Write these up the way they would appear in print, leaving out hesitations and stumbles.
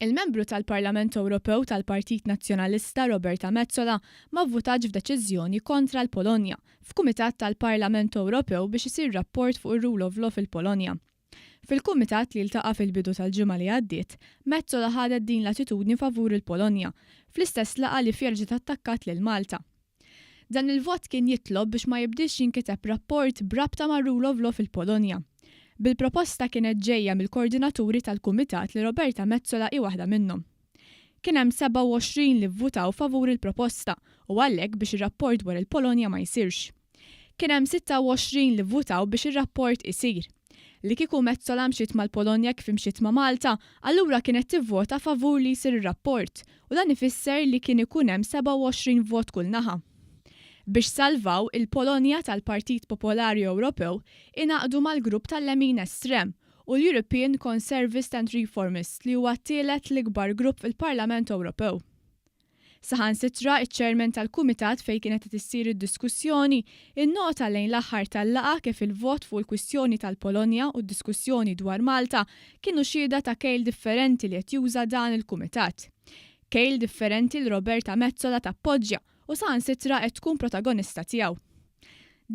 Il-membru tal-Parlament Ewropew tal-Partit Nazzjonalista Roberta Metsola ma vvutax f'deċiżjoni kontra l-Polonja f'Kumitat tal-Parlament Ewropew biex isir rapport fuq ir-rule of law fil-Polonja. Fil-kumitat li ltaqa' fil-bidu tal-ġimgħa li għaddiet, Metsola ħadet din l-attitudni favur il-Polonja, fl-istess laqgħa li fija ġiet attakkat lil Malta. Dan il-vot kien jitlob biex ma jibdix jinkiteb rapport brabta ma' rule of law fil-Polonja. Bil-proposta kienet ġejja mill-koordinaturi tal-Kumitat li Roberta Metsola hi waħda minnhom. Kien hemm 27 li vvutaw favur il-proposta u għalhekk biex ir-rapport dwar il-Polonja ma jsirx. Kien hemm 26 li vvutaw biex ir-rapport isir. Li kieku Metsola mxiet mal-Polonja kif imxiet ma' Malta, allura kienet tivvota favur li jsir ir-rapport u dan ifisser li kien ikun hemm 27 vot kull naħa. Biex salvaw il-Polonja tal-Partit Popolari Ewropew inaqdu mal-grupp tal-Lemin Estrem u l-European Conservatives and Reformists li huwa t-tielet l-ikbar grupp fil-Parlament Ewropew. Saħansitra iċ-ċermen tal-Kumitat fejn kienet issir id-diskussjoni innota lejn l-aħħar tal-laqgħa kif il-vot fuq il-kwistjoni tal-Polonja u d-diskussjoni dwar Malta kienu xhieda ta' kejl differenti li qed juża dan il-Kumitat. Kejl differenti li Roberta Metsola tappoġġja u saħansitra qed tkun protagonista tiegħu.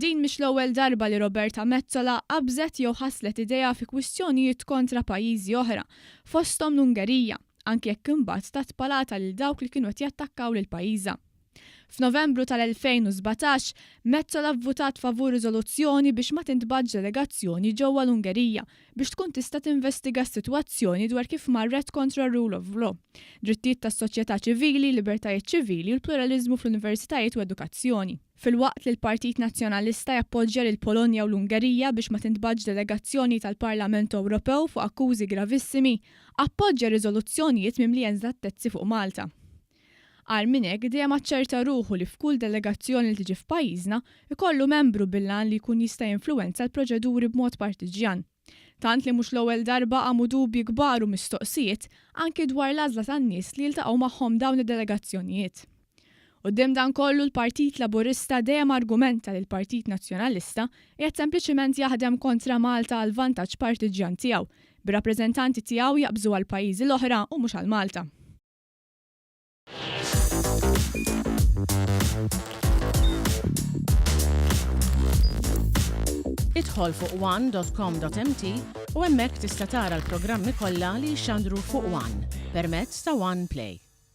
Din mhix l-ewwel darba li Roberta Metsola qabżet jew ħasslet idea fi kwistjonijiet kontra pajjiżi oħra, fosthom l-Ungerija, anke jekk imbagħad tat palata lil dawk li kienu qed jattakkaw lil pajjiżha. F'Novembru tal-2017, Metsola vvutat favur riżoluzzjoni biex ma tintbagħatx delegazzjoni ġewwa l-Ungerija biex tkun tista' tinvestiga s-sitwazzjoni dwar kif marret kontra rule of law, drittijiet tas-soċjetà ċivili, libertajiet ċivili u l-pluralizmu fl-universitajiet u edukazzjoni. Fil-waqt li l-Partit Nazzjonalista jappoġġja lil Polonja u l-Ungerija biex ma tintbagħatx delegazzjoni tal-Parlament Ewropew fuq akkużi gravissimi, appoġġja riżoluzzjonijiet mimlijin żattezzi fuq Malta. Għal minn hekk dejjem aċċerta ruħu li f'kull delegazzjoni li tiġi f'pajjiżna ikollu membru bil-għan li jkun jista' jinfluwenza l-proċeduri b'mod partiġjan. Tant li mhux l-ewwel darba għamu dubji kbar u mistoqsijiet anke dwar l-għażla tan-nies li jiltaqgħu magħhom dawn id-delegazzjonijiet. Quddiem dan kollu l-Partit Laburista dejjem argumenta li l-Partit Nazzjonalista qiegħed sempliċiment jaħdem kontra Malta għal vantaġġ partiġjan tiegħu, bir-rappreżentanti tiegħu jaqbżu għal pajjiżi l-oħra u mhux għal Malta. Idħol fuq one.com.mt u hemmhekk tista' tara l-programmi kollha li jxandru fuq One permezz ta' One Play.